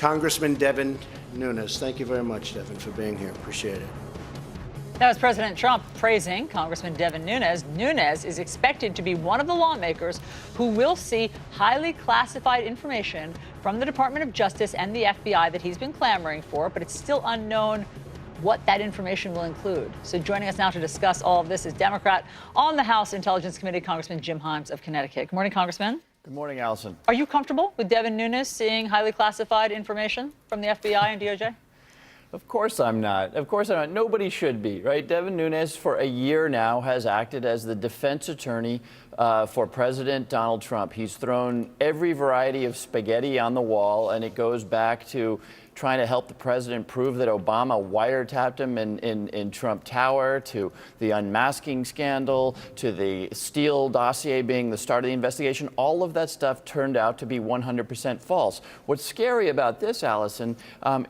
Congressman Devin Nunes. Thank you very much, Devin, for being here. Appreciate it. That was President Trump praising Congressman Devin Nunes. Nunes is expected to be one of the lawmakers who will see highly classified information from the Department of Justice and the FBI that he's been clamoring for, but it's still unknown what that information will include. So joining us now to discuss all of this is Democrat on the House Intelligence Committee, Congressman Jim Himes of Connecticut. Good morning, Congressman. Good morning, Alisyn. Are you comfortable with Devin Nunes seeing highly classified information from the FBI and DOJ? Of course I'm not. Of course I'm not. Nobody should be, right? Devin Nunes, for a year now, has acted as the defense attorney for President Donald Trump. He's thrown every variety of spaghetti on the wall, and it goes back to trying to help the president prove that Obama wiretapped him in Trump Tower, to the unmasking scandal, to the Steele dossier being the start of the investigation. All of that stuff turned out to be 100% false. What's scary about this, Alisyn,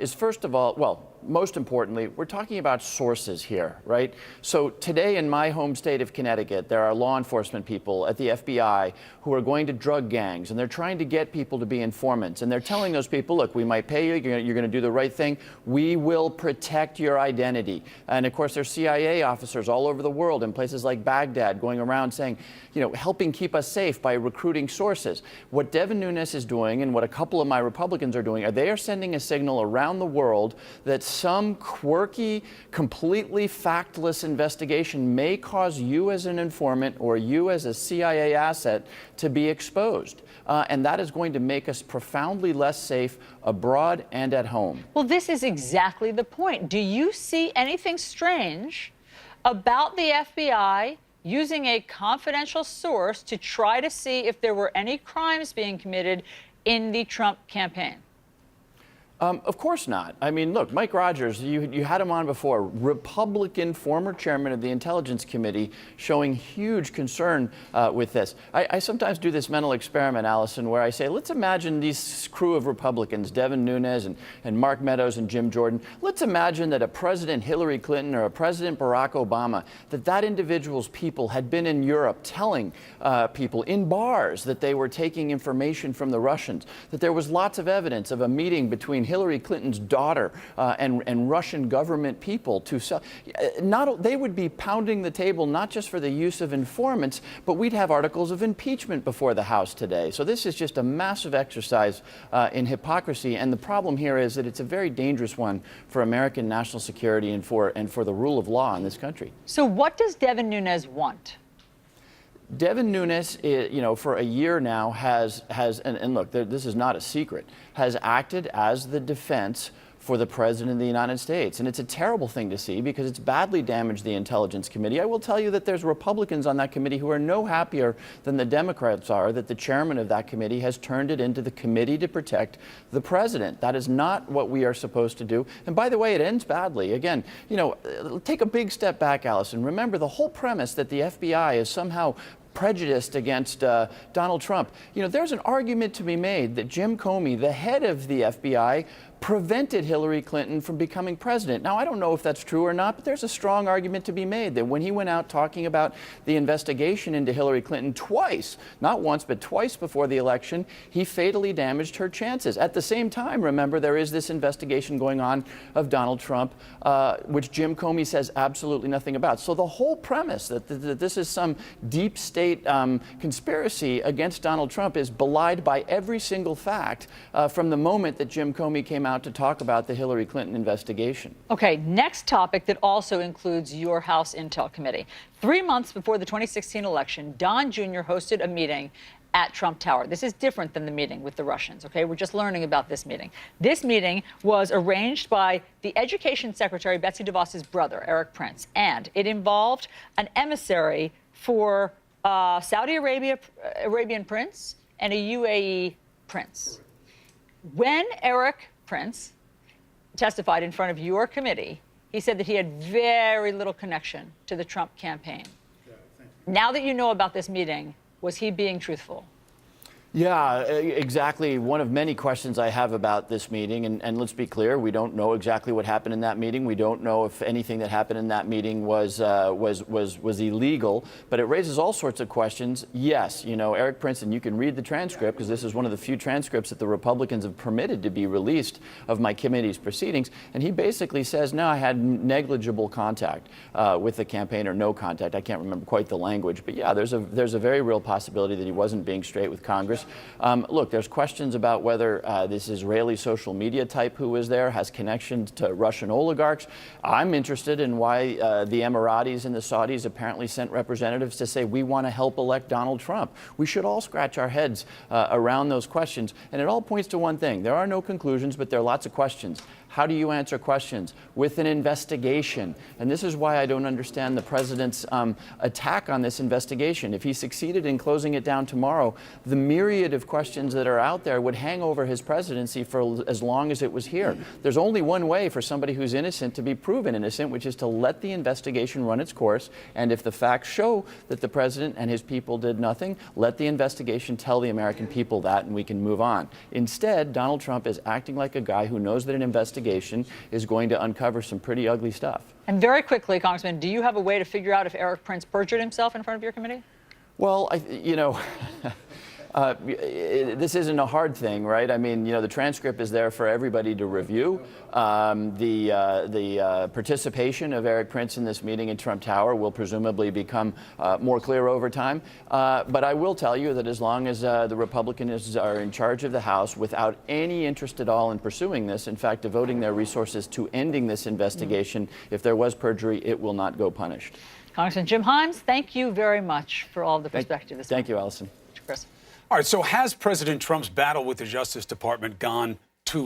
is, first of all, well, most importantly, we're talking about sources here, right? So today in my home state of Connecticut, there are law enforcement people at the FBI who are going to drug gangs, and they're trying to get people to be informants. And they're telling those people, look, we might pay you, you're going to do the right thing. We will protect your identity. And of course, there's CIA officers all over the world in places like Baghdad going around saying, helping keep us safe by recruiting sources. What Devin Nunes is doing, and what a couple of my Republicans are doing, they are sending a signal around the world that some quirky, completely factless investigation may cause you as an informant or you as a CIA asset to be exposed. And that is going to make us profoundly less safe abroad and at home. Well, this is exactly the point. Do you see anything strange about the FBI using a confidential source to try to see if there were any crimes being committed in the Trump campaign? Of course not. I mean, look, Mike Rogers, you had him on before, Republican former chairman of the Intelligence Committee, showing huge concern with this. I sometimes do this mental experiment, Alisyn, where I say, let's imagine these crew of Republicans, Devin Nunes and Mark Meadows and Jim Jordan. Let's imagine that a President Hillary Clinton or a President Barack Obama, that individual's people had been in Europe telling people in bars that they were taking information from the Russians, that there was lots of evidence of a meeting between Hillary Clinton's daughter and Russian government people to sell. They would be pounding the table not just for the use of informants, but we'd have articles of impeachment before the House today. So this is just a massive exercise in hypocrisy. And the problem here is that it's a very dangerous one for American national security and for the rule of law in this country. So what does Devin Nunes want? Devin Nunes, for a year now has and look, this is not a secret, has acted as the defense for the President of the United States. And it's a terrible thing to see because it's badly damaged the Intelligence Committee. I will tell you that there's Republicans on that committee who are no happier than the Democrats are that the chairman of that committee has turned it into the committee to protect the President. That is not what we are supposed to do. And by the way, it ends badly. Again, take a big step back, Alisyn. Remember the whole premise that the FBI is somehow prejudiced against Donald Trump. There's an argument to be made that Jim Comey, the head of the FBI, prevented Hillary Clinton from becoming president. Now, I don't know if that's true or not, but there's a strong argument to be made that when he went out talking about the investigation into Hillary Clinton twice, not once, but twice before the election, he fatally damaged her chances. At the same time, remember, there is this investigation going on of Donald Trump, which Jim Comey says absolutely nothing about. So the whole premise that this is some deep state conspiracy against Donald Trump is belied by every single fact from the moment that Jim Comey came out to talk about the Hillary Clinton investigation. Okay, next topic that also includes your House Intel Committee. 3 months before the 2016 election, Don Jr. hosted a meeting at Trump Tower. This is different than the meeting with the Russians, okay? We're just learning about this meeting. This meeting was arranged by the Education Secretary, Betsy DeVos's brother, Eric Prince, and it involved an emissary for Saudi Arabian prince and a UAE prince. When Eric Prince testified in front of your committee, he said that he had very little connection to the Trump campaign. Now that you know about this meeting, was he being truthful? Yeah, exactly. One of many questions I have about this meeting, and let's be clear, we don't know exactly what happened in that meeting. We don't know if anything that happened in that meeting was illegal, but it raises all sorts of questions. Yes, you know, Eric Prince, and you can read the transcript because this is one of the few transcripts that the Republicans have permitted to be released of my committee's proceedings, and he basically says, no, I had negligible contact with the campaign, or no contact. I can't remember quite the language, but yeah, there's a very real possibility that he wasn't being straight with Congress. Look, there's questions about whether this Israeli social media type who was there has connections to Russian oligarchs. I'm interested in why the Emiratis and the Saudis apparently sent representatives to say we want to help elect Donald Trump. We should all scratch our heads around those questions. And it all points to one thing. There are no conclusions, but there are lots of questions. How do you answer questions? With an investigation. And this is why I don't understand the president's attack on this investigation. If he succeeded in closing it down tomorrow, the myriad of questions that are out there would hang over his presidency for as long as it was here. There's only one way for somebody who's innocent to be proven innocent, which is to let the investigation run its course. And if the facts show that the president and his people did nothing, let the investigation tell the American people that, and we can move on. Instead, Donald Trump is acting like a guy who knows that an investigation is going to uncover some pretty ugly stuff. And very quickly, Congressman, do you have a way to figure out if Eric Prince perjured himself in front of your committee? Well, you know, this isn't a hard thing, right? I mean, you know, the transcript is there for everybody to review. The participation of Eric Prince in this meeting in Trump Tower will presumably become more clear over time. But I will tell you that as long as the Republicans are in charge of the House without any interest at all in pursuing this, in fact, devoting their resources to ending this investigation, if there was perjury, it will not go punished. Congressman Jim Himes, thank you very much for all the perspective. Thank you, Alisyn. Chris. All right, so has President Trump's battle with the Justice Department gone